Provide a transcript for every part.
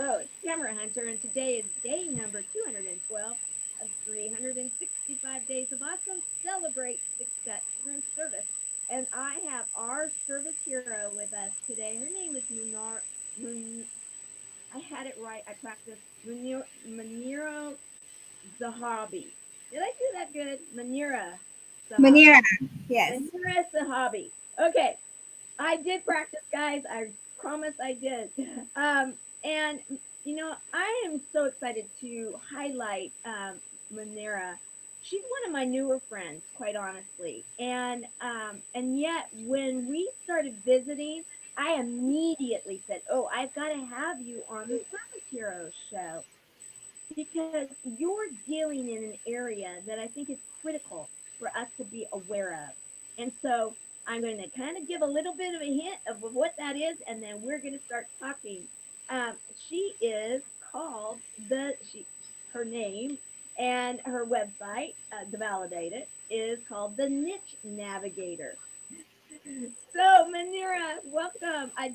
Hello, it's Tamara Hunter, and today is day number 212 of 365 Days of Awesome. Celebrate success through service. And I have our service hero with us today. Her name is Mun, I had it right. I practiced Munira Zahabi. Did I do that good? Munira Zahabi. Munira, yes. Munira Zahabi. Okay, I did practice, guys. I promise I did. And I am so excited to highlight Manera. She's one of my newer friends, quite honestly. And yet when we started visiting, I immediately said, "Oh, I've got to have you on the Service Heroes show because you're dealing in an area that I think is critical for us to be aware of." And so I'm going to kind of give a little bit of a hint of what that is, and then we're going to start talking. She is called her name and her website, to validate it, is called the Niche Navigator. So, Manira, welcome. I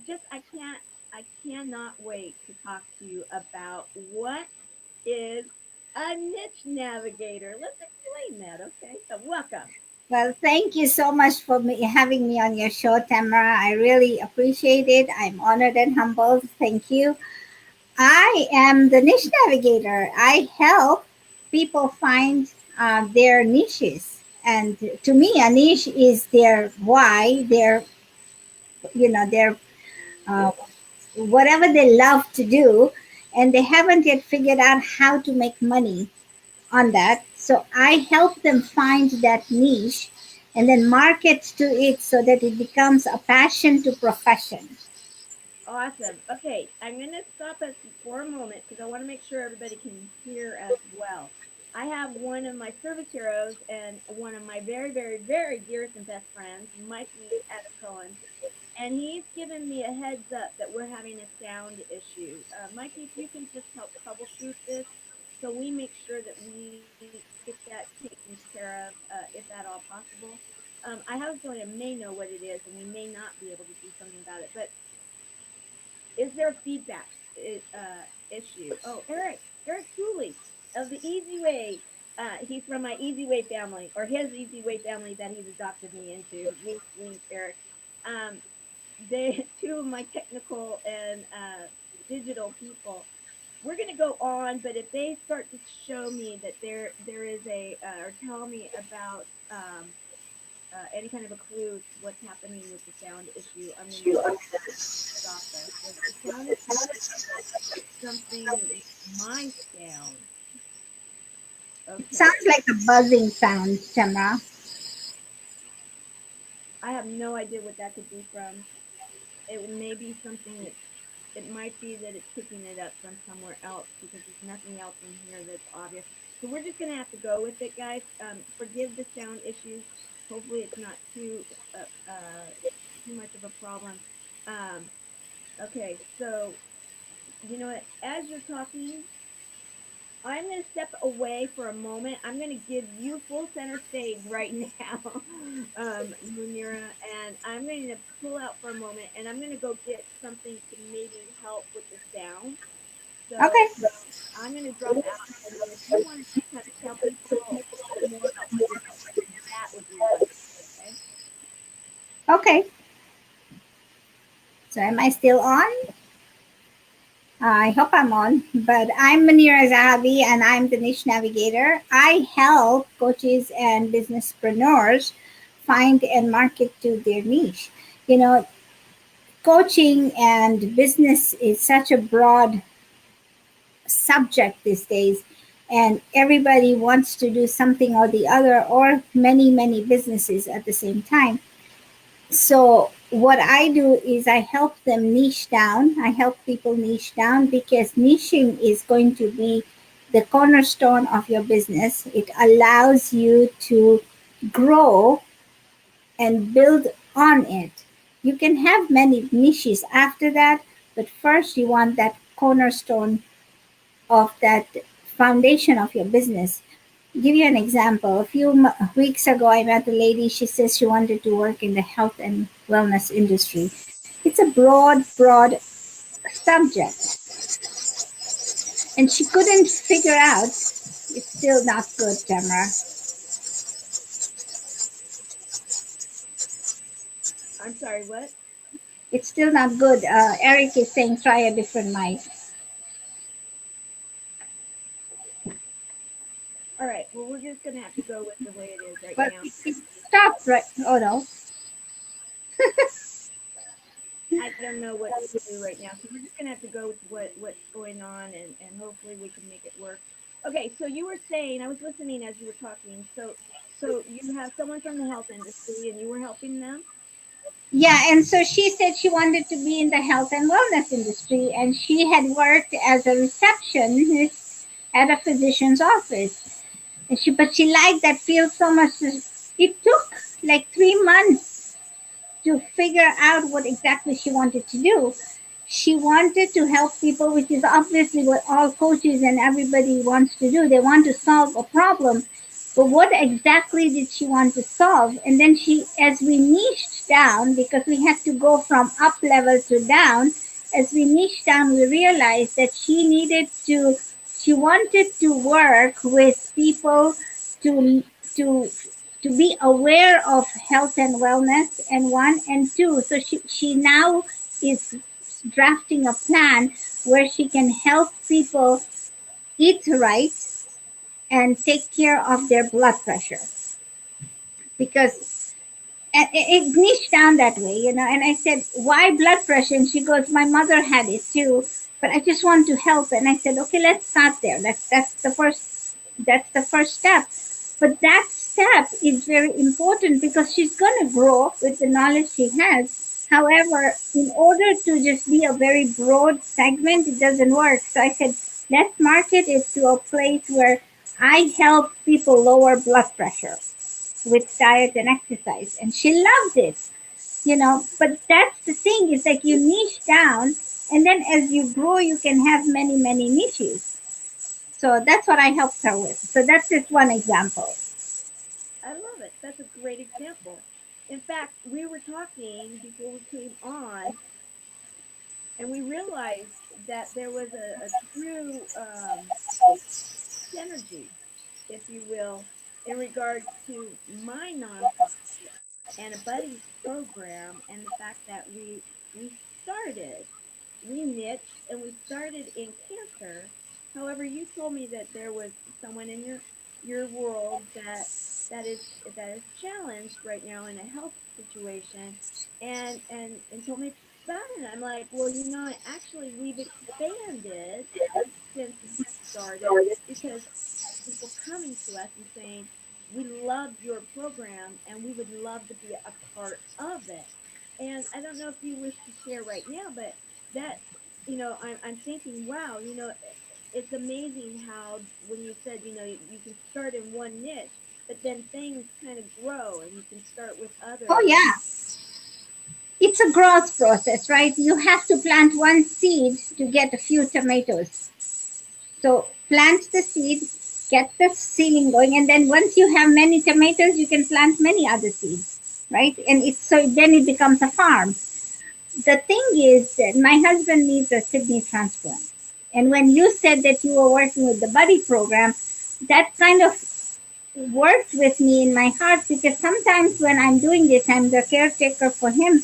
cannot wait to talk to you about what is a niche navigator. Let's explain that, okay? So, welcome. Well, thank you so much for having me on your show, Tamara. I really appreciate it. I'm honored and humbled. Thank you. I am the niche navigator. I help people find their niches. And to me, a niche is their why, their uh, whatever they love to do, and they haven't yet figured out how to make money on that. So I help them find that niche and then market to it so that it becomes a passion to profession. Awesome. Okay, I'm going to stop us for a moment because I want to make sure everybody can hear us well. I have one of my service heroes and one of my very, very, very dearest and best friends, Mikey S. Cohen, and he's given me a heads up that we're having a sound issue. Mikey, if you can just help troubleshoot this so we make sure that we get that taken care of, if at all possible. I have a feeling it may know what it is, and we may not be able to do something about it. But is there a feedback issue? Oh, Eric Cooley of the Easy Way. He's from my Easy Way family, or his Easy Way family that he's adopted me into. Wink, wink, Eric. Um, they two of my technical and digital people. We're gonna go on, but if they start to show me that there is or tell me about any kind of a clue to what's happening with the sound issue, I'm gonna stop us. The sound issue is something with my sound. It Okay, sounds like a buzzing sound, Tamara. I have no idea what that could be from. It may be something that it might be that it's picking it up from somewhere else because there's nothing else in here that's obvious. So we're just gonna have to go with it, guys. Forgive the sound issues. Hopefully, it's not too much of a problem. Um, okay, so you know what? As you're talking, I'm going to step away for a moment. I'm going to give you full center stage right now, Munira, and I'm going to pull out for a moment, and I'm going to go get something to maybe help with the sound. So Okay. I'm going to drop out, and then if you want to kind of tell people a little bit more about what you're doing, that would be wonderful. Okay. Okay. So am I still on? I hope I'm on, but I'm Munira Zahabi and I'm the niche navigator. I help coaches and businesspreneurs find and market to their niche. You know, coaching and business is such a broad subject these days, and everybody wants to do something or the other, or many businesses at the same time. So what I do is I help them niche down. I help people niche down because niching is going to be the cornerstone of your business. It allows you to grow and build on it. You can have many niches after that, but first you want that cornerstone of that foundation of your business. Give you an example. A few weeks ago, I met a lady. She says she wanted to work in the health and wellness industry. It's a broad subject. and she couldn't figure out. It's still not good, Tamara. I'm sorry, what? It's still not good. Eric is saying try a different mic. All right. Well, we're just gonna have to go with the way it is right But now. it stopped right. Oh no. I don't know what to do right now, so we're just gonna have to go with what's going on, and hopefully we can make it work. Okay. So you were saying I was listening as you were talking. So you have someone from the health industry, and you were helping them. Yeah, and so she said she wanted to be in the health and wellness industry, and she had worked as a receptionist at a physician's office. And but she liked that field so much. It took like 3 months to figure out what exactly she wanted to do. She wanted to help people, which is obviously what all coaches and everybody wants to do. They want to solve a problem. But what exactly did she want to solve? And then as we niched down, because we had to go from up level to down, as we niched down, we realized that she wanted to work with people to, to, to be aware of health and wellness, and one, and two. So she now is drafting a plan where she can help people eat right and take care of their blood pressure, because it niched down that way, And I said, why blood pressure? And she goes, my mother had it too, but I just want to help. And I said, okay, let's start there. That's the first step. But that step is very important because she's going to grow with the knowledge she has. However, in order to just be a very broad segment, it doesn't work. So I said, let's market it to a place where I help people lower blood pressure with diet and exercise. And she loved it. But that's the thing, is like you niche down, and then as you grow, you can have many, many niches. So that's what I helped her with. So that's just one example. I love it. That's a great example. In fact, we were talking before we came on, and we realized that there was a true synergy, if you will, in regards to my nonprofit and a buddy's program, and the fact that we started, we niched, and we started in cancer. However, you told me that there was someone in your world that is challenged right now in a health situation, and told me about it. I'm like, well, actually, we've expanded since we started, because people coming to us and saying, we loved your program and we would love to be a part of it. And I don't know if you wish to share right now, but that, I'm thinking, wow, it's amazing how, when you said, you can start in one niche, but then things kind of grow and you can start with Oh, others. yeah. It's a growth process, right? You have to plant one seed to get a few tomatoes. So plant the seed, get the seedling going, and then once you have many tomatoes, you can plant many other seeds, right? And it's so then it becomes a farm. The thing is that my husband needs a kidney transplant, and when you said that you were working with the buddy program, that kind of worked with me in my heart, because sometimes when I'm doing this, I'm the caretaker for him.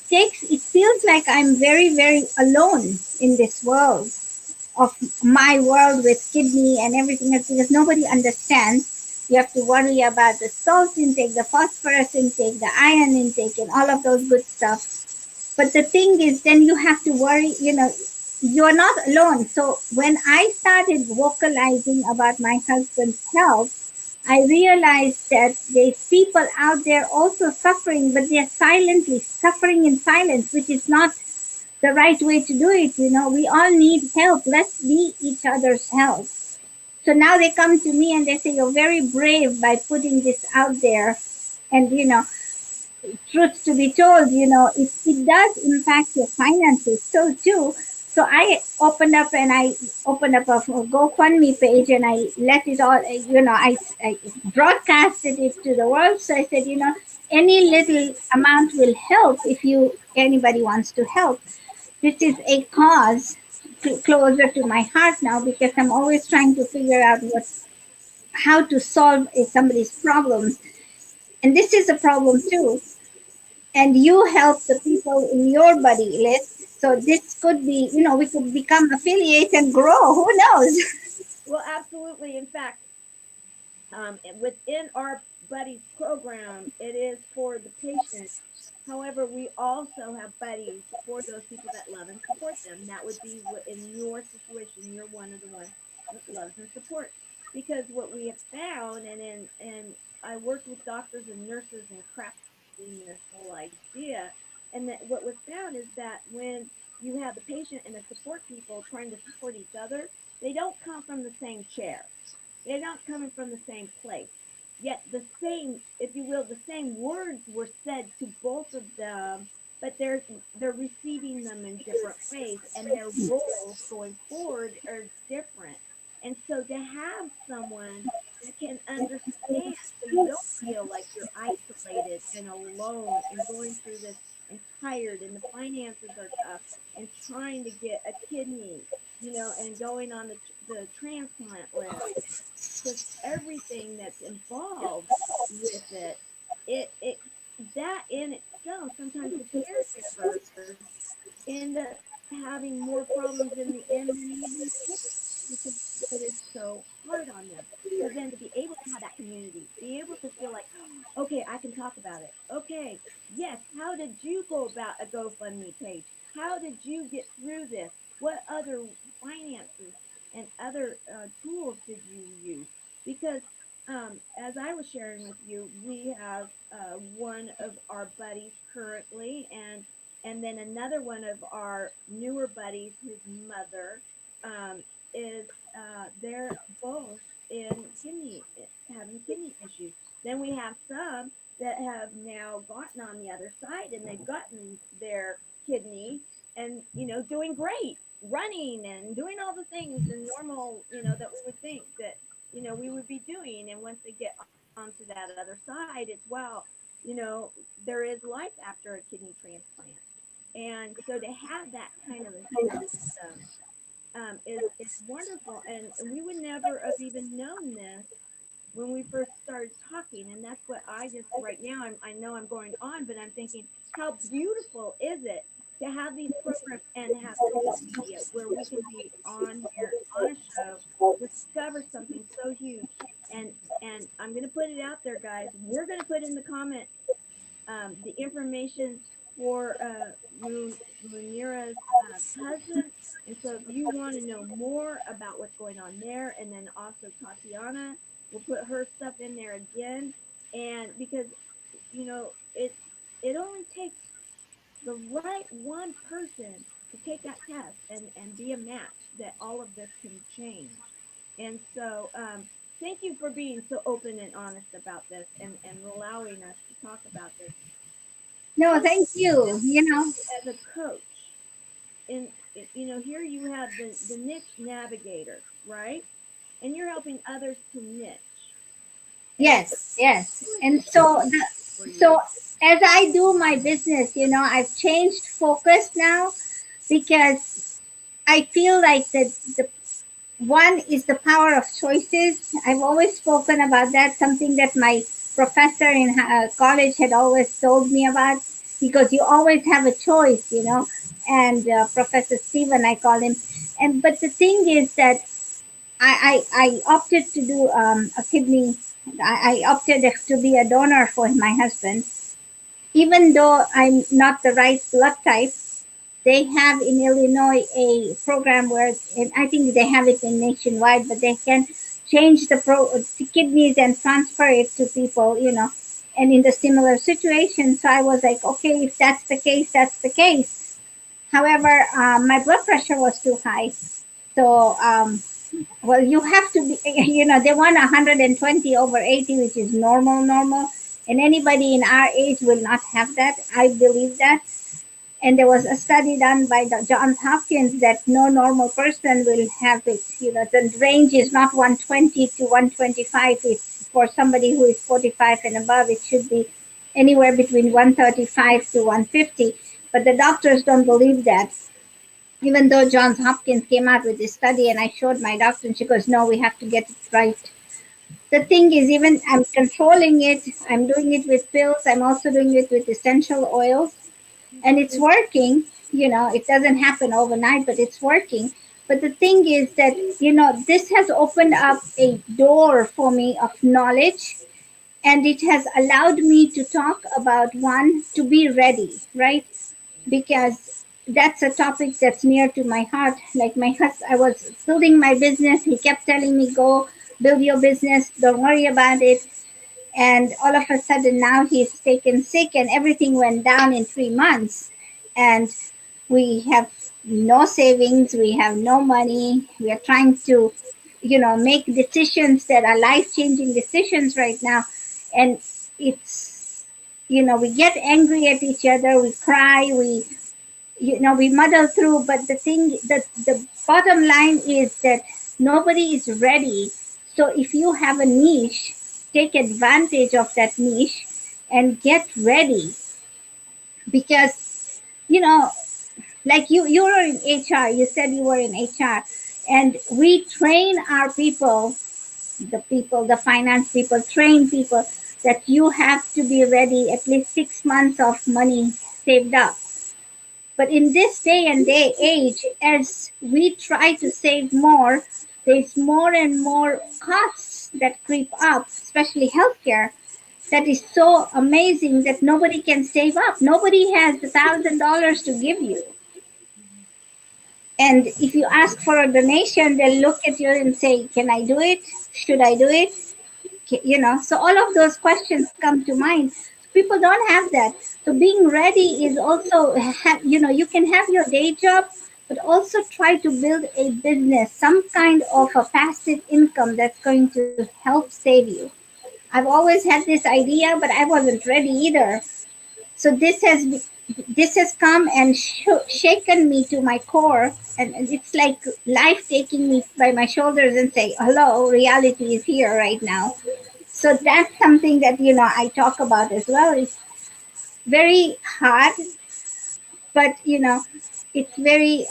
It feels like I'm very, very alone in this world of my world with kidney and everything else, because nobody understands. You have to worry about the salt intake, the phosphorus intake, the iron intake, and all of those good stuff. But the thing is, then you have to worry, you're not alone. So when I started vocalizing about my husband's health, I realized that there's people out there also suffering, but they're silently suffering in silence, which is not the right way to do it. We all need help. Let's be each other's help. So now they come to me and they say, you're very brave by putting this out there. And, truth to be told, it does impact your finances. So too. So I opened up a GoFundMe page, and I let it all, I broadcasted it to the world. So I said, any little amount will help if anybody wants to help. This is a cause closer to my heart now, because I'm always trying to figure out how to solve somebody's problems. And this is a problem too. And you help the people in your buddy list. So this could be, we could become affiliates and grow. Who knows? Well, absolutely. In fact, within our buddies program, it is for the patient. However, we also have buddies for those people that love and support them. That would be what in your situation, you're one of the ones that loves and supports. Because what we have found, and I worked with doctors and nurses and crafting this whole idea, and that what was found is that when you have the patient and the support people trying to support each other, they don't come from the same chair. They're not coming from the same place. Yet the same, if you will, the same words were said to both of them, but they're receiving them in different ways, and their roles going forward are different. And so to have someone that can understand, so you don't feel like you're isolated and alone and going through this and tired, and the finances are tough, and trying to get a kidney, and going on the transplant list, just everything that's involved with it, it that in itself, sometimes the caregivers end up having more problems in the end than even because it is so hard on them. So then to be able to have that community, be able to feel like, okay, I can talk about it. Okay, yes, how did you go about a GoFundMe page? How did you get through this? What other finances and other tools did you use? Because as I was sharing with you, we have one of our buddies currently, and then another one of our newer buddies, his mother, um, is they're both in having kidney issues. Then we have some that have now gotten on the other side, and they've gotten their kidney, and doing great, running and doing all the things and normal, that we would think that we would be doing. And once they get onto that other side, it's wow, there is life after a kidney transplant. And so to have that kind of a system is wonderful. And we would never have even known this when we first started talking. And that's what I just right now, I know I'm going on, but I'm thinking, how beautiful is it to have these programs and have social media where we can be on here on a show, discover something so huge. And I'm going to put it out there, guys. We're going to put in the comment the information for Munira's husband. And so if you want to know more about what's going on there, and then also Tatiana, we'll put her stuff in there again. And because, it only takes the right one person to take that test and be a match that all of this can change. And so, thank you for being so open and honest about this, and allowing us to talk about this. No, Tell me thank you. as a coach, and here you have the niche navigator, right? And you're helping others to niche. And Yes, yes. who is And this for so you? as I do my business, I've changed focus now, because I feel like the one is the power of choices. I've always spoken about that, something that my professor in college had always told me about, because you always have a choice. And Professor Stephen, I call him. And but the thing is that I opted to do a kidney. I opted to be a donor for my husband, even though I'm not the right blood type. They have in Illinois a program where, and I think they have it in nationwide, but they can change the kidneys and transfer it to people. And in the similar situation. So I was like, okay, if that's the case, that's the case. However, my blood pressure was too high. So, well, you have to be, they want 120 over 80, which is normal. And anybody in our age will not have that. I believe that. And there was a study done by the Johns Hopkins that no normal person will have it. The range is not 120 to 125. It's for somebody who is 45 and above. It should be anywhere between 135 to 150. But the doctors don't believe that. Even though Johns Hopkins came out with this study and I showed my doctor and she goes, no, we have to get it right. The thing is, even I'm controlling it, I'm doing it with pills, I'm also doing it with essential oils, and it's working. It doesn't happen overnight, but it's working. But the thing is that, this has opened up a door for me of knowledge, and it has allowed me to talk about, one, to be ready, right? Because that's a topic that's near to my heart. Like my husband, I was building my business, he kept telling me, go build your business, don't worry about it. And all of a sudden now he's taken sick and everything went down in 3 months. And we have no savings, we have no money, we are trying to make decisions that are life changing decisions right now. And it's, we get angry at each other, we cry, we muddle through. But the bottom line is that nobody is ready. So if you have a niche, take advantage of that niche and get ready. Because, you know like you were in HR, you said you were in HR, and we train our people, the finance people, train people that you have to be ready at least 6 months of money saved up. But in this day and age, as we try to save more, there's more and more costs that creep up, especially healthcare. That is so amazing that nobody can save up. Nobody has $1,000 to give you. And if you ask for a donation, they'll look at you and say, can I do it? Should I do it? So all of those questions come to mind. People don't have that. So being ready is also, you can have your day job, but also try to build a business, some kind of a passive income that's going to help save you. I've always had this idea, but I wasn't ready either. So this has come and shaken me to my core, and it's like life taking me by my shoulders and say, hello, reality is here right now. So that's something that I talk about as well. It's very hard, but it's very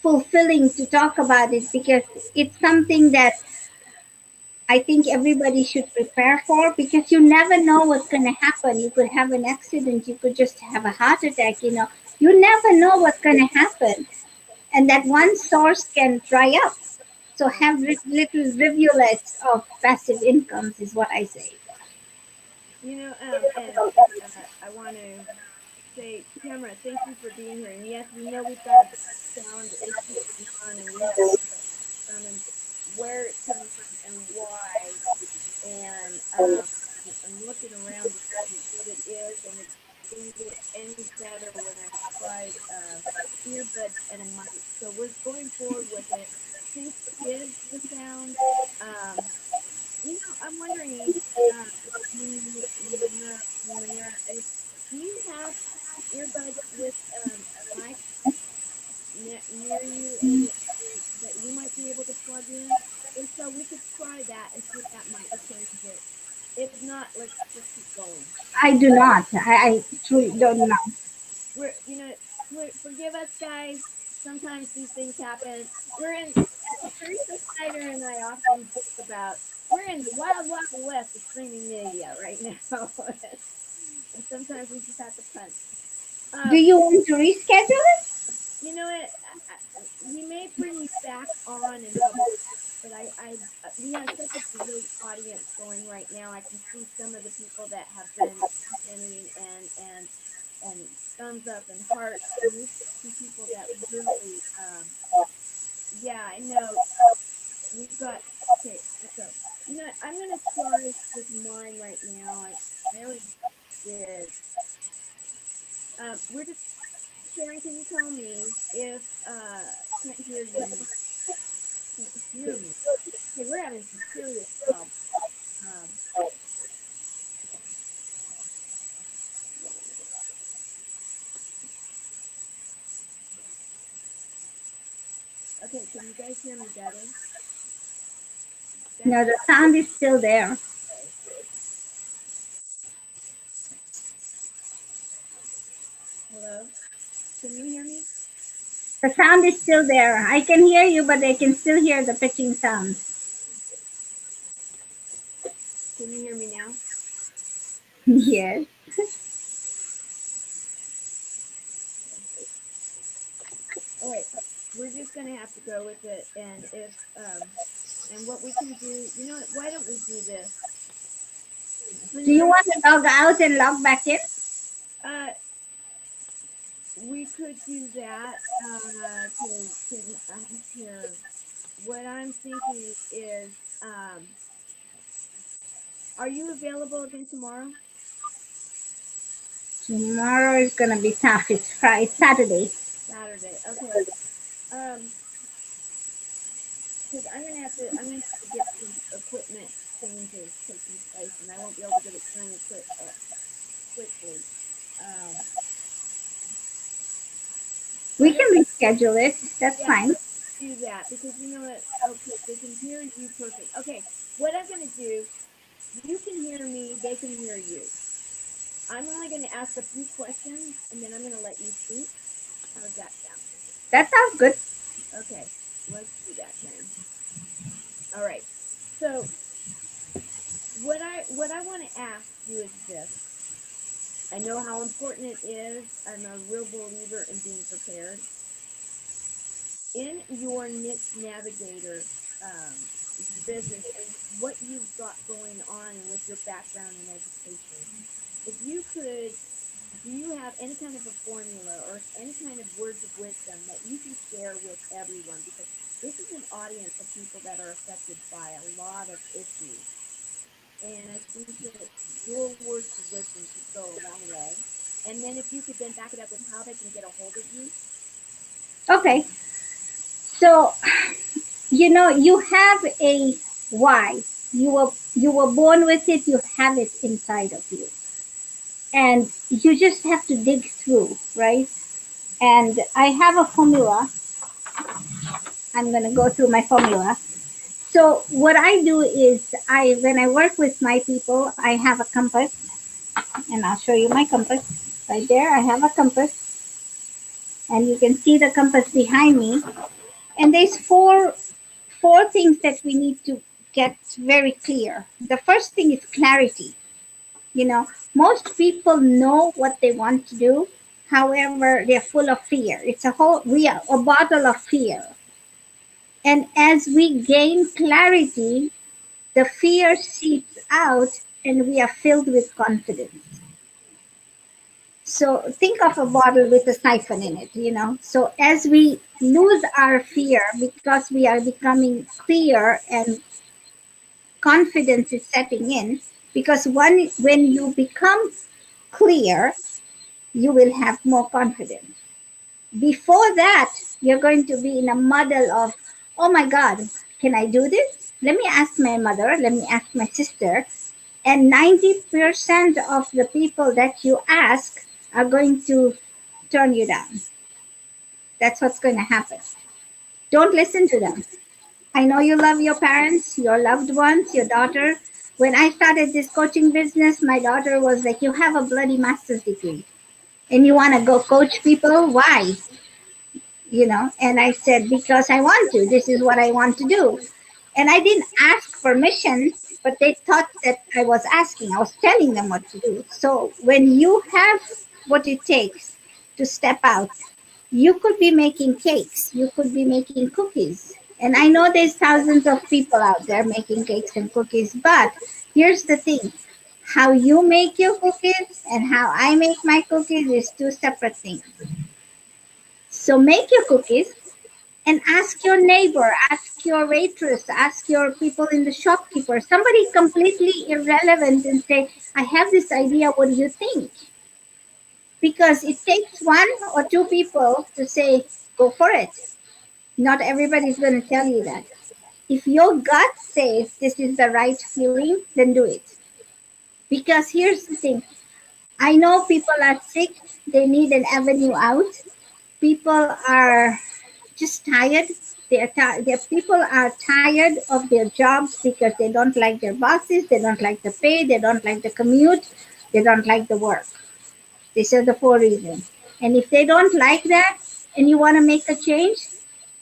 fulfilling to talk about it, because it's something that I think everybody should prepare for, because you never know what's going to happen. You could have an accident, you could just have a heart attack. You never know what's going to happen, and that one source can dry up. So have little rivulets of passive incomes is what I say. And I want to say, Tamara, thank you for being here. And yes, we know we've got a sound issue going on, and we have to determine where it's coming from and why. And I'm looking around to see what it is, and it didn't get any better when I tried earbuds and a mic. So we're going forward with it. Please forgive the sound. Um, I'm wondering, Munira, do you have earbuds with a mic near you that you might be able to plug in? If so, we could try that and see if that might change it. If not, let's just keep going. I do not. I truly don't know. We're, forgive us, guys. Sometimes these things happen. We're in. Teresa Snyder and I often joke about we're in the wild, wild west of streaming media right now, and sometimes we just have to punch. Do you want to reschedule it? You know what? We may bring you back on in a couple of weeks, but we have such a great audience going right now. I can see some of the people that have been commenting and thumbs up and hearts, and we see people that really, yeah, I know. We've got, okay, so, I'm going to try with mine right now. I already did. We're just, Sharon, can you tell me if, can't hear you now. Can't hear me. Okay, we're having some serious problems. Um, okay, can you guys hear me better? No, the sound is still there. Okay. Hello? Can you hear me? The sound is still there. I can hear you, but I can still hear the pitching sound. Can you hear me now? Yes. All right, we're just gonna have to go with it, and if and what we can do, you know what? Why don't we do this? Do you want to log out and log back in? Uh, we could do that. Here, what I'm thinking is, are you available again tomorrow? Tomorrow is gonna be tough. It's Friday, Saturday. Saturday. Okay. Because I'm gonna have to get some equipment changes taking place, and I won't be able to get it done quickly. Um, We can reschedule it. That's yeah, fine. let's do that because you know what? Okay, they can hear you perfect. Okay, what I'm gonna do, you can hear me, they can hear you. I'm only gonna ask a few questions, and then I'm gonna let you speak. How's that sound? That sounds good. Okay, let's do that then. All right. So what I want to ask you is this. I know how important it is. I'm a real believer in being prepared. In your niche navigator business and what you've got going on and with your background in education, if you could, do you have any kind of a formula or any kind of words of wisdom that you can share with everyone? Because this is an audience of people that are affected by a lot of issues. And I think that your words of wisdom could go a long way. And then if you could then back it up with how they can get a hold of you. Okay. So, you have a why. You were born with it. You have it inside of you, and you just have to dig through, right? And I have a formula. I'm gonna go through my formula. So what I do is when I work with my people, I have a compass, and I'll show you my compass right there. I have a compass, and you can see the compass behind me. And there's four things that we need to get very clear. The first thing is clarity. Most people know what they want to do. However, they're full of fear. We are a bottle of fear. And as we gain clarity, the fear seeps out and we are filled with confidence. So think of a bottle with a siphon in it. So as we lose our fear because we are becoming clear and confidence is setting in, because when you become clear, you will have more confidence. Before that, you're going to be in a muddle of, oh my God, can I do this? Let me ask my mother, let me ask my sister. And 90% of the people that you ask are going to turn you down. That's what's going to happen. Don't listen to them. I know you love your parents, your loved ones, your daughter. When I started this coaching business, my daughter was like, you have a bloody master's degree and you want to go coach people? Why? And I said, because I want to. This is what I want to do. And I didn't ask permission, but they thought that I was asking. I was telling them what to do. So when you have what it takes to step out, you could be making cakes, you could be making cookies. And I know there's thousands of people out there making cakes and cookies, but here's the thing. How you make your cookies and how I make my cookies is two separate things. So make your cookies and ask your neighbor, ask your waitress, ask your people in the shopkeeper, somebody completely irrelevant, and say, I have this idea, what do you think? Because it takes one or two people to say, go for it. Not everybody's going to tell you that. If your gut says this is the right feeling, then do it. Because here's the thing. I know people are sick. They need an avenue out. People are just tired. Their people are tired of their jobs because they don't like their bosses. They don't like the pay. They don't like the commute. They don't like the work. These are the four reasons. And if they don't like that, and you want to make a change,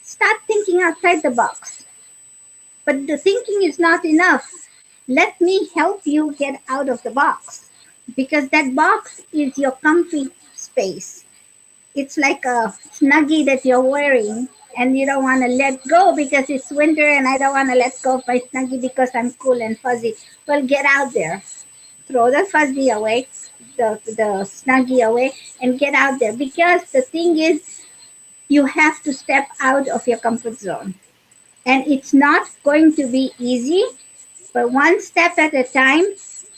start thinking outside the box. But the thinking is not enough. Let me help you get out of the box, because that box is your comfy space. It's like a snuggie that you're wearing and you don't want to let go because it's winter and I don't want to let go of my snuggie because I'm cool and fuzzy. Well, get out there. Throw the fuzzy away, the snuggie away, and get out there. Because the thing is, you have to step out of your comfort zone. And it's not going to be easy, but one step at a time,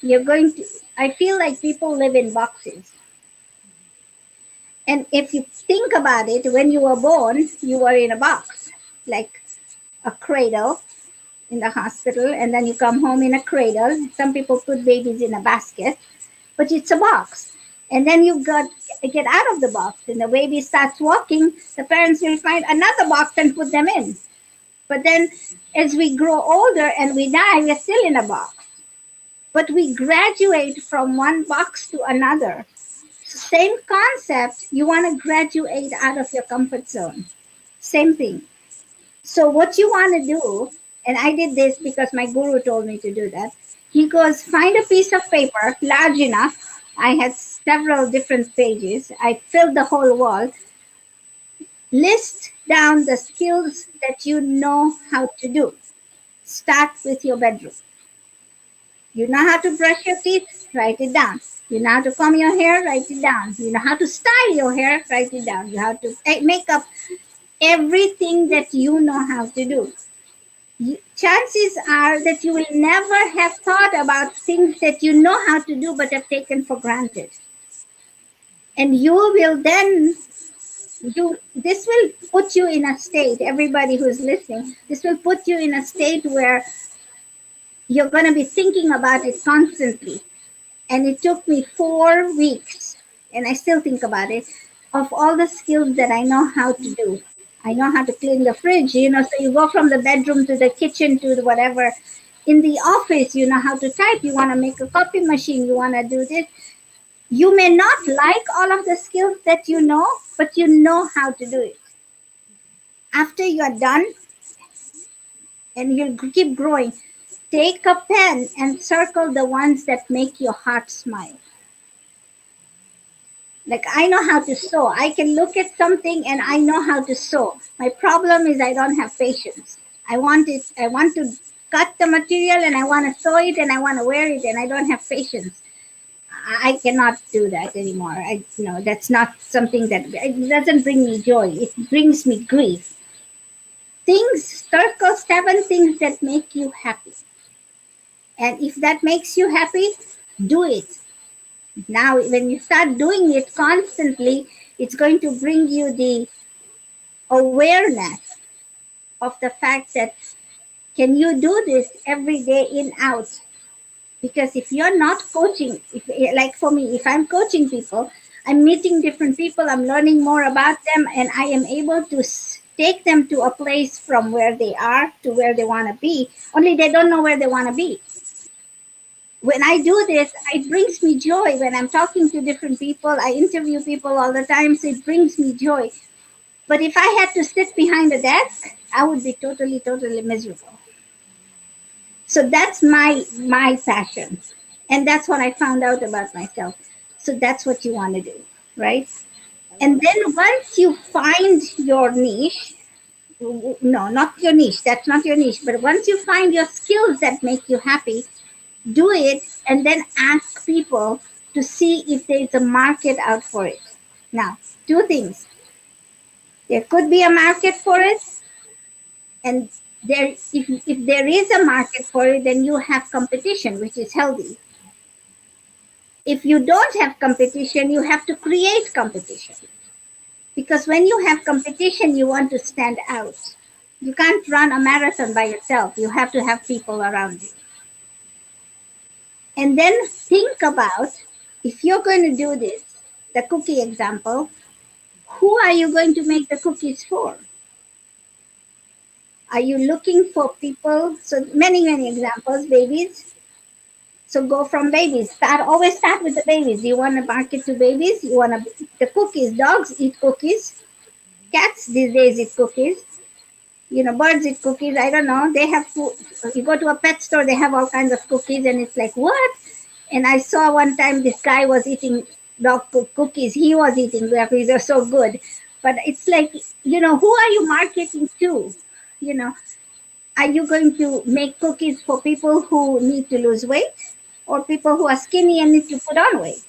you're going to. I feel like people live in boxes. And if you think about it, when you were born, you were in a box, like a cradle in the hospital, and then you come home in a cradle. Some people put babies in a basket, but it's a box. And then you get out of the box, and the baby starts walking. The parents will find another box and put them in. But then, as we grow older and we die, we're still in a box. But we graduate from one box to another. Same concept, you want to graduate out of your comfort zone. Same thing. So what you want to do, and I did this because my guru told me to do that. He goes, find a piece of paper large enough. I had several different pages. I filled the whole wall. List down the skills that you know how to do. Start with your bedroom. You know how to brush your teeth? Write it down. You know how to comb your hair? Write it down. You know how to style your hair? Write it down. You have to make up everything that you know how to do. Chances are that you will never have thought about things that you know how to do but have taken for granted. And you will then, this will put you in a state, everybody who's listening, this will put you in a state where you're going to be thinking about it constantly. And it took me 4 weeks, and I still think about it, of all the skills that I know how to do. I know how to clean the fridge, so you go from the bedroom to the kitchen to the whatever. In the office, you know how to type. You want to make a copy machine. You want to do this. You may not like all of the skills that you know, but you know how to do it. After you're done, and you'll keep growing, take a pen and circle the ones that make your heart smile. Like, I know how to sew. I can look at something and I know how to sew. My problem is I don't have patience. I want to cut the material and I want to sew it and I want to wear it and I don't have patience. I cannot do that anymore. That's not something that, it doesn't bring me joy. It brings me grief. Circle 7 things that make you happy. And if that makes you happy, do it. Now, when you start doing it constantly, it's going to bring you the awareness of the fact that, can you do this every day in out? Because if you're not coaching, like for me, if I'm coaching people, I'm meeting different people, I'm learning more about them, and I am able to take them to a place from where they are to where they want to be, only they don't know where they want to be. When I do this, it brings me joy. When I'm talking to different people, I interview people all the time, so it brings me joy. But if I had to sit behind a desk, I would be totally, totally miserable. So that's my passion. And that's what I found out about myself. So that's what you want to do, right? And then once you find your niche, no, not your niche, that's not your niche, but once you find your skills that make you happy, do it and then ask people to see if there's a market out for it. Now, 2 things. There could be a market for it, and if there is a market for it, then you have competition, which is healthy. If you don't have competition, you have to create competition. Because when you have competition, you want to stand out. You can't run a marathon by yourself. You have to have people around you. And then think about, if you're going to do this, the cookie example, who are you going to make the cookies for? Are you looking for people? So many, many examples, babies. So go from babies. Always start with the babies. You want to market to babies. The cookies. Dogs eat cookies. Cats these days eat cookies. Birds eat cookies. I don't know. They have food. You go to a pet store, they have all kinds of cookies, and it's like, what? And I saw one time this guy was eating cookies. He was eating them. They're so good. But it's like, who are you marketing to? You know, are you going to make cookies for people who need to lose weight or people who are skinny and need to put on weight?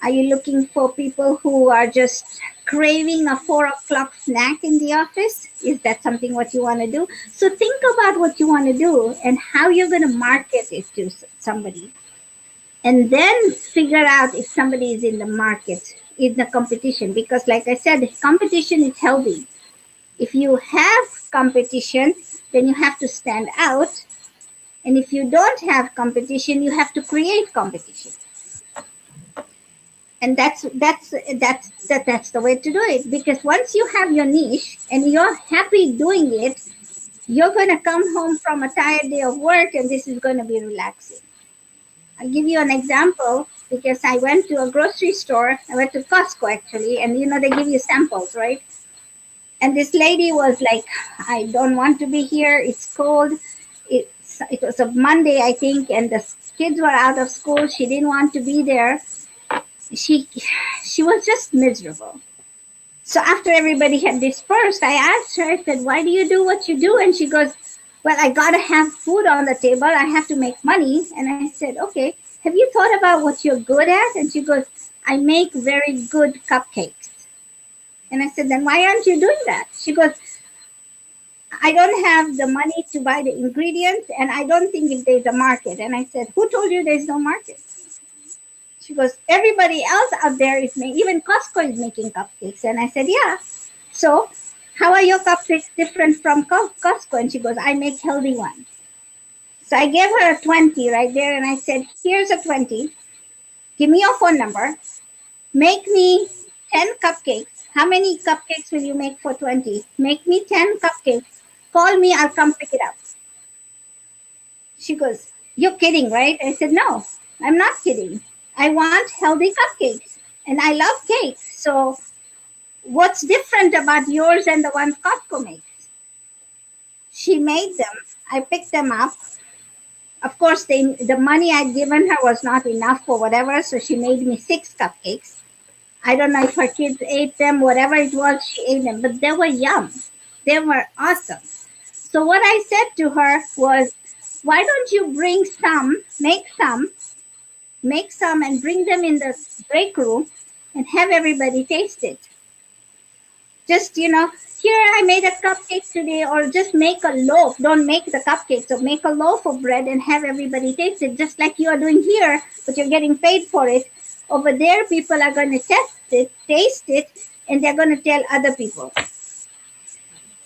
Are you looking for people who are just craving a 4 o'clock snack in the office? Is that something what you want to do? So think about what you want to do and how you're going to market it to somebody. And then figure out if somebody is in the market, in the competition. Because like I said, competition is healthy. If you have competition, then you have to stand out. And if you don't have competition, you have to create competition. And that's the way to do it. Because once you have your niche and you're happy doing it, you're going to come home from a tired day of work and this is going to be relaxing. I'll give you an example because I went to a grocery store. I went to Costco actually, and they give you samples, right? And this lady was like, I don't want to be here. It's cold. It was a Monday, I think, and the kids were out of school. She didn't want to be there. She was just miserable. So after everybody had dispersed, I asked her, I said, why do you do what you do? And she goes, well, I got to have food on the table. I have to make money. And I said, okay, have you thought about what you're good at? And she goes, I make very good cupcakes. And I said, then why aren't you doing that? She goes, I don't have the money to buy the ingredients, and I don't think if there's a market. And I said, who told you there's no market? She goes, everybody else out there is making, even Costco is making cupcakes. And I said, yeah. So how are your cupcakes different from Costco? And she goes, I make healthy ones. So I gave her a 20 right there. And I said, here's a 20. Give me your phone number. Make me 10 cupcakes. How many cupcakes will you make for 20? Make me 10 cupcakes. Call me. I'll come pick it up. She goes, you're kidding, right? I said, no, I'm not kidding. I want healthy cupcakes. And I love cakes. So what's different about yours and the ones Costco makes? She made them. I picked them up. Of course, the money I'd given her was not enough for whatever, so she made me 6 cupcakes. I don't know if her kids ate them, whatever it was, she ate them, but they were yum. They were awesome. So what I said to her was, why don't you bring some, make some and bring them in the break room and have everybody taste it. Just, here I made a cupcake today, or just make a loaf. Don't make the cupcake. So make a loaf of bread and have everybody taste it, just like you are doing here, but you're getting paid for it. Over there, people are going to test it, taste it, and they're going to tell other people.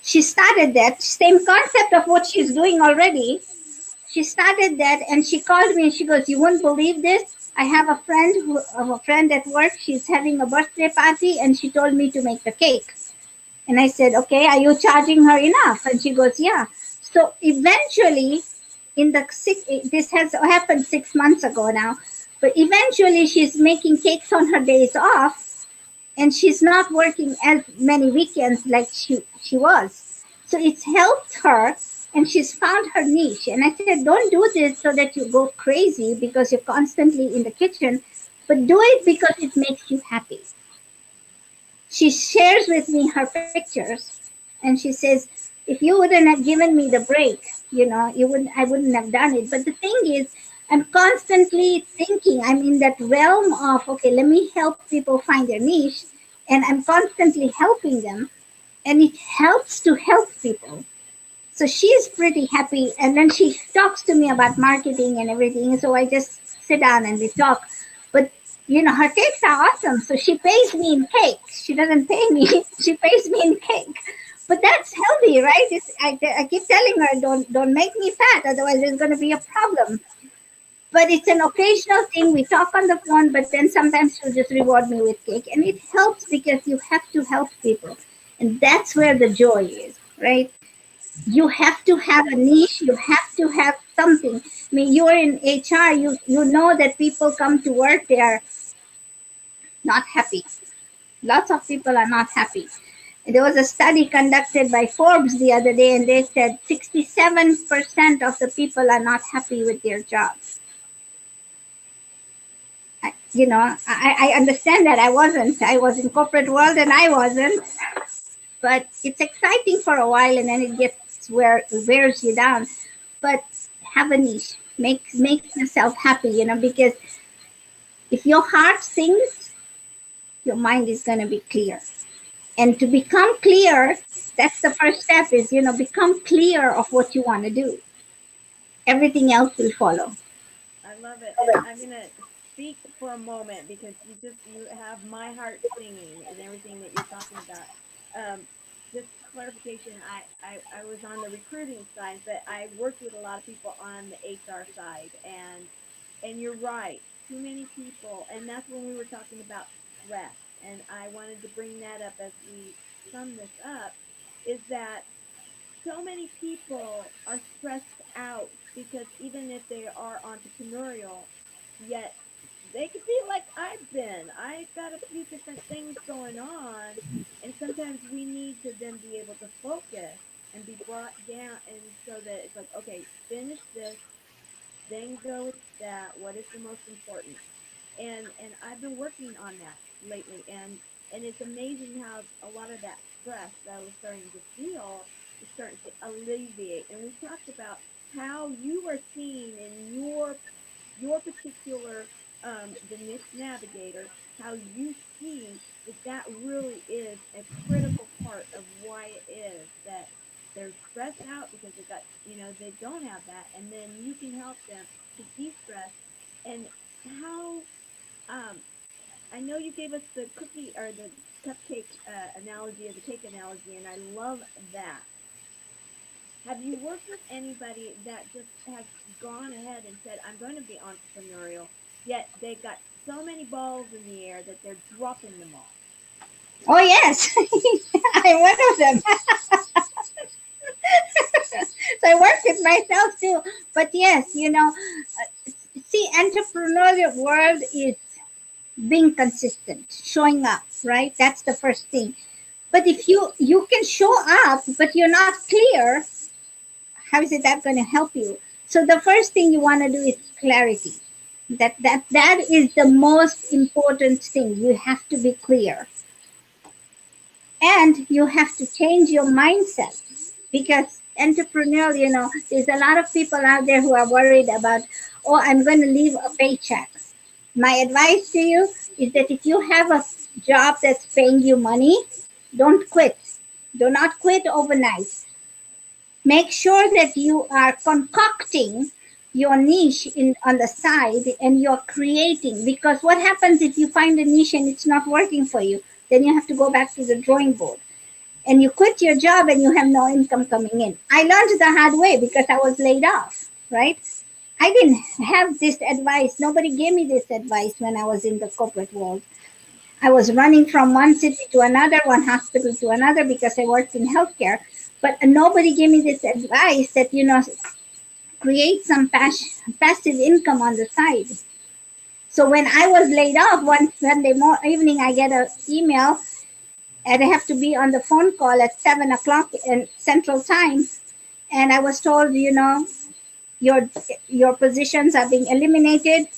She started that same concept of what she's doing already. She started that, and she called me and she goes, you won't believe this. I have a friend at work. She's having a birthday party, and she told me to make the cake. And I said, okay, are you charging her enough? And she goes, yeah. So eventually, this has happened 6 months ago now, but eventually she's making cakes on her days off, and she's not working as many weekends like she was. So it's helped her, and she's found her niche. And I said, don't do this so that you go crazy because you're constantly in the kitchen, but do it because it makes you happy. She shares with me her pictures, and she says, if you wouldn't have given me the break, I wouldn't have done it. But the thing is, I'm constantly thinking, I'm in that realm of, okay, let me help people find their niche, and I'm constantly helping them, and it helps to help people. So she's pretty happy, and then she talks to me about marketing and everything, so I just sit down and we talk. But her cakes are awesome. So she pays me in cake. She doesn't pay me. She pays me in cake. But that's healthy, right? I keep telling her, don't make me fat. Otherwise, there's going to be a problem. But it's an occasional thing. We talk on the phone, but then sometimes she'll just reward me with cake. And it helps because you have to help people. And that's where the joy is, right? You have to have a niche. You have to have something. I mean, you're in HR. You know that people come to work. They are not happy. Lots of people are not happy. There was a study conducted by Forbes the other day, and they said 67% of the people are not happy with their jobs. I understand that I wasn't. I was in corporate world and I wasn't. But it's exciting for a while, and then it gets where it wears you down. But have a niche. Make yourself happy, because if your heart sings, your mind is going to be clear. And to become clear, that's the first step is, become clear of what you want to do. Everything else will follow. I love it. And I'm going to speak for a moment because you have my heart singing and everything that you're talking about. Just clarification, I was on the recruiting side, but I worked with a lot of people on the HR side, and you're right. Too many people, and that's when we were talking about stress, and I wanted to bring that up as we sum this up, is that so many people are stressed out because even if they are entrepreneurial, yet they could be like I've been. I've got a few different things going on, and sometimes we need to then be able to focus and be brought down, and so that it's like, okay, finish this, then go with that. What is the most important? And I've been working on that lately, and it's amazing how a lot of that stress that I was starting to feel is starting to alleviate. And we talked about how you are seeing in your particular the niche navigator, how you see that that really is a critical part of why it is that they're stressed out because they don't have that, and then you can help them to de-stress. And how um, I know you gave us the cookie or the cupcake analogy or the cake analogy, and I love that. Have you worked with anybody that just has gone ahead and said, I'm going to be entrepreneurial, yet they got so many balls in the air that they're dropping them all? Oh, yes. I'm one of them. So I work with myself too. But yes, see, entrepreneurial world is being consistent, showing up, right? That's the first thing. But if you can show up, but you're not clear, how is it that going to help you? So the first thing you want to do is clarity. That is the most important thing. You have to be clear, and you have to change your mindset, because entrepreneurial, there's a lot of people out there who are worried about, oh, I'm going to leave a paycheck. My advice to you is that if you have a job that's paying you money, don't quit. Do not quit overnight. Make sure that you are concocting your niche on the side, and you're creating, because what happens if you find a niche and it's not working for you? Then you have to go back to the drawing board, and you quit your job and you have no income coming in. I learned the hard way because I was laid off, right? I didn't have this advice. Nobody gave me this advice when I was in the corporate world. I was running from one city to another, one hospital to another, because I worked in healthcare. But nobody gave me this advice that, create some passive income on the side. So when I was laid off one Sunday evening, I get an email, and I have to be on the phone call at 7 o'clock in Central Time. And I was told, your positions are being eliminated.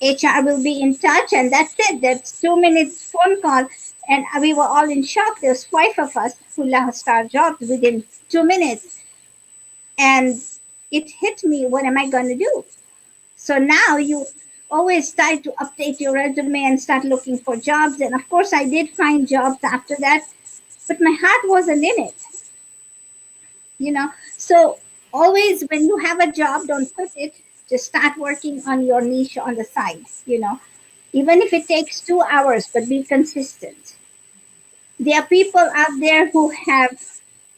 HR will be in touch, and that's it. That's 2 minutes phone call, and we were all in shock. There's 5 of us who lost our jobs within 2 minutes, and it hit me. What am I going to do? So now you always try to update your resume and start looking for jobs. And of course, I did find jobs after that, but my heart wasn't in it. So always when you have a job, don't quit it. Just start working on your niche on the side, even if it takes 2 hours, but be consistent. There are people out there who have,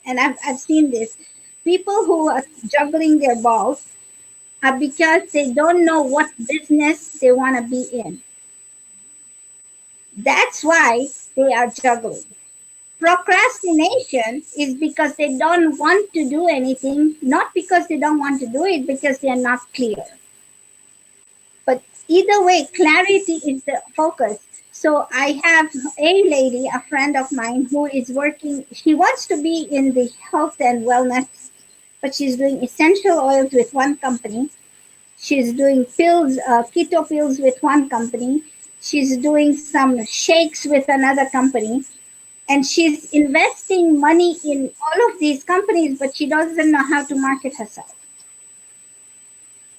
and I've seen this, people who are juggling their balls are because they don't know what business they want to be in. That's why they are juggling. Procrastination is because they don't want to do anything, not because they don't want to do it, because they are not clear. But either way, clarity is the focus. So I have a lady, a friend of mine, who is working. She wants to be in the health and wellness, but she's doing essential oils with one company. She's doing pills, keto pills with one company. She's doing some shakes with another company. And she's investing money in all of these companies, but she doesn't know how to market herself.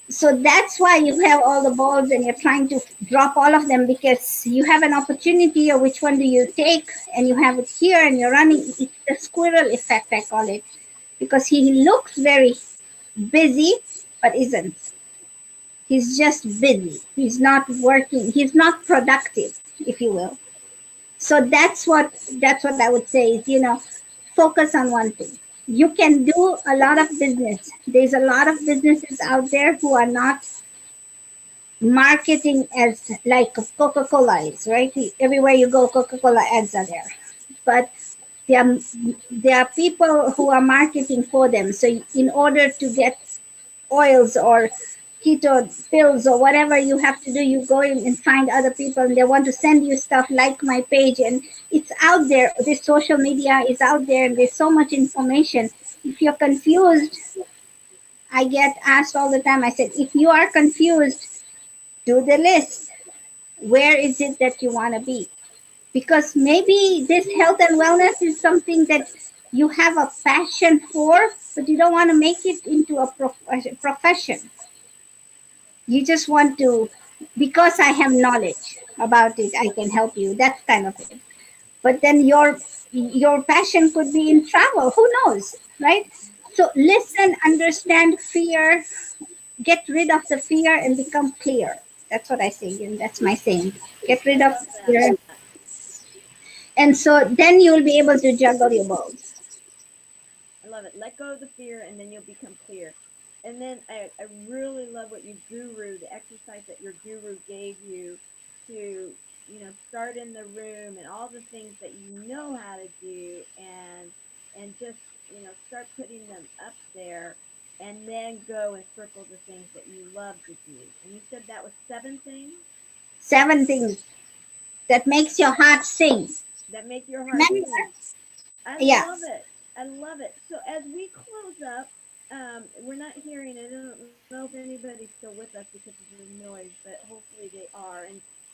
So that's why you have all the balls and you're trying to drop all of them, because you have an opportunity, or which one do you take, and you have it here and you're running. It's the squirrel effect, I call it, because he looks very busy but isn't. He's just busy. He's not working. He's not productive, if you will. So that's what I would say is, focus on one thing. You can do a lot of business. There's a lot of businesses out there who are not marketing as like Coca-Cola is, right? Everywhere you go, Coca-Cola ads are there. But there are people who are marketing for them. So in order to get oils or keto pills or whatever you have to do, you go in and find other people and they want to send you stuff like my page, and it's out there. This social media is out there and there's so much information. If you're confused, I get asked all the time, I said, if you are confused, do the list. Where is it that you want to be? Because maybe this health and wellness is something that you have a passion for, but you don't want to make it into a profession. You just want to, because I have knowledge about it, I can help you. That's kind of it. But then your passion could be in travel. Who knows, right? So listen, understand fear, get rid of the fear and become clear. That's what I say, and that's my saying. Get rid I of love that. fear. And so then you'll be able to juggle your balls. I love it. Let go of the fear and then you'll become clear. And then I really love what your guru, the exercise that your guru gave you to, start in the room and all the things that you know how to do, and just, start putting them up there, and then go and circle the things that you love to do. And you said that was 7 things 7 things that makes your heart sing. that make your heart Remember? sing. I Yeah. love it. I love it. So as we close up, we're not hearing. I don't know if anybody's still with us because of the noise, but hopefully they are.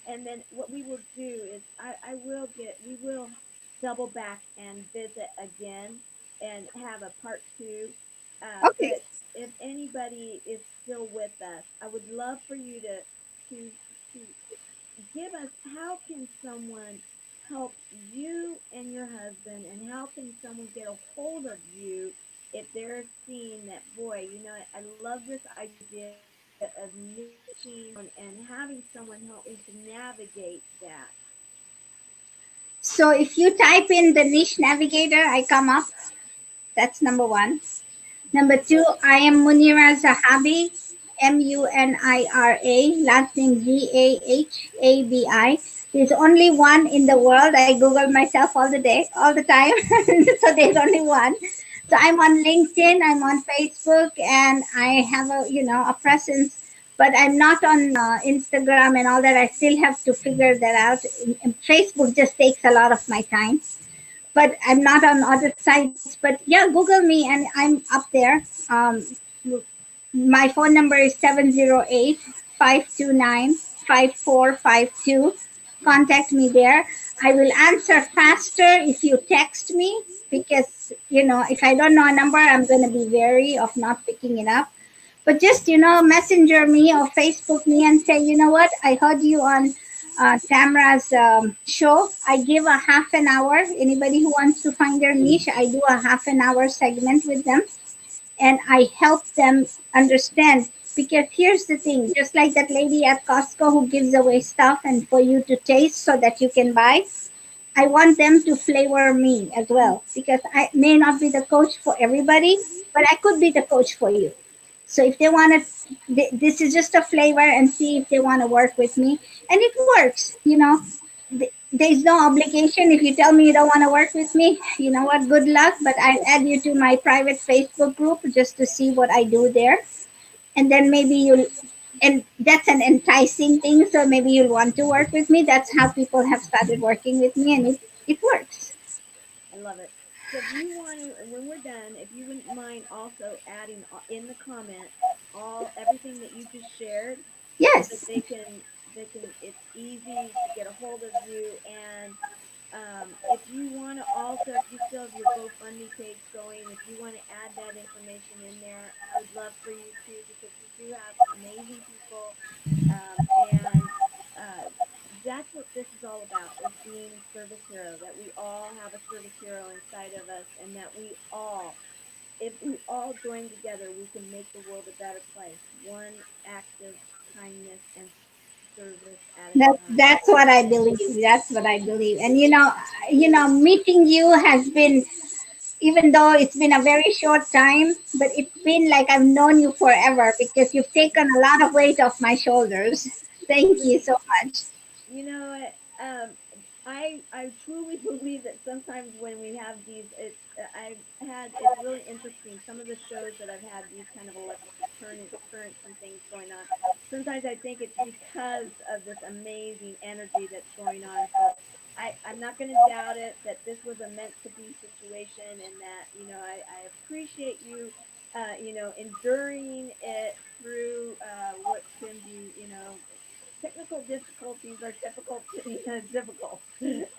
And then what we will do is we will double back and visit again and have a part two. Okay. But if anybody is still with us, I would love for you to to give us, how can someone help you and your husband, and how can someone get a hold of you if they're seeing that, boy, I love this idea of niching and having someone help me to navigate that. So if you type in the niche navigator, I come up. That's number one. Number two, I am Munira Zahabi, Munira, last name Zahabi. There's only one in the world. I Google myself all the day, all the time. So there's only one. So I'm on LinkedIn, I'm on Facebook, and I have a presence, but I'm not on Instagram and all that. I still have to figure that out. Facebook just takes a lot of my time, but I'm not on other sites. But yeah, Google me and I'm up there. My phone number is 708-529-5452. Contact me there. I will answer faster if you text me, because if I don't know a number, I'm going to be wary of not picking it up. But just messenger me or Facebook me and say, you know what, I heard you on Tamara's show. I give a half an hour. Anybody who wants to find their niche, I do a half an hour segment with them, and I help them understand. Because here's the thing, just like that lady at Costco who gives away stuff and for you to taste so that you can buy, I want them to flavor me as well, because I may not be the coach for everybody, but I could be the coach for you. So if they want to, this is just a flavor, and see if they want to work with me. And it works, there's no obligation. If you tell me you don't want to work with me, you know what, good luck, but I'll add you to my private Facebook group just to see what I do there. And then maybe and that's an enticing thing. So maybe you'll want to work with me. That's how people have started working with me, and it works. I love it. So if you want to, when we're done, if you wouldn't mind also adding in the comments all everything that you just shared, so that Yes. they can it's easy to get a hold of you. And if you want to also, if you still have your GoFundMe page going, if you want to add that information in there, I would love for you to, because we do have amazing people, and uh, that's what this is all about, is being a service hero, that we all have a service hero inside of us, and that we all, if we all join together, we can make the world a better place, one act of kindness and service at a time. That's what I believe. That's what I believe. And meeting you has been, even though it's been a very short time, but it's been like I've known you forever because you've taken a lot of weight off my shoulders. Thank you so much. You know what? I truly believe that sometimes when we have these, I've had, it's really interesting. Some of the shows that I've had these kind of electrical currents and things going on. Sometimes I think it's because of this amazing energy that's going on. So I'm not going to doubt it that this was a meant to be situation, and that I appreciate you, enduring it through what can be, technical difficulties are difficult, difficult.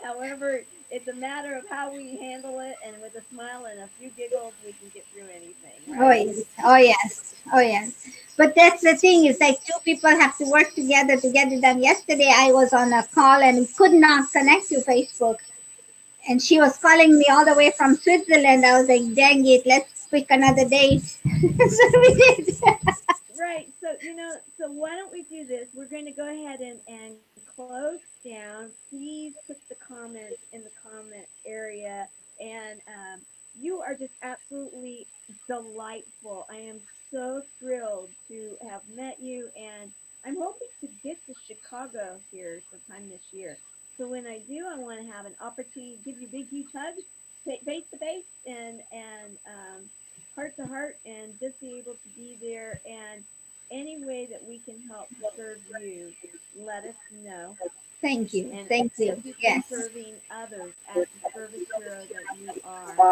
However, it's a matter of how we handle it, and with a smile and a few giggles, we can get through anything, Oh right? yes, oh yes, oh yes. But that's the thing. It's like two people have to work together to get it done. Yesterday, I was on a call and could not connect to Facebook, and she was calling me all the way from Switzerland. I was like, "Dang it, let's pick another date." So we did. Right. So, so why don't we do this? We're going to go ahead and close down. Please put the comments in the comment area. And you are just absolutely delightful. I am so thrilled to have met you. And I'm hoping to get to Chicago here sometime this year. So when I do, I want to have an opportunity to give you a big, huge hug, face to face, and heart to heart, and just be able to be there. And any way that we can help serve you, let us know. Thank you, And thank thank you. you for Yes, serving others as the service hero that you are.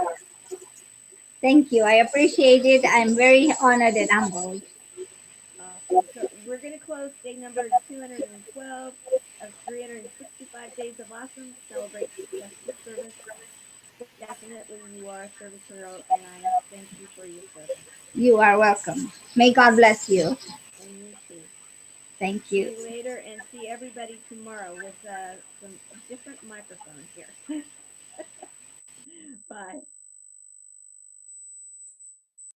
thank you. I appreciate it. I'm very honored and humbled. Awesome. So we're going to close day number 212 of 365 days of awesome. Celebrate successful service. Definitely, you are a service hero, and I thank you for your service. You are welcome. May God bless you. And you too. Thank See you. you later, and see everybody tomorrow with some different microphone here. Bye.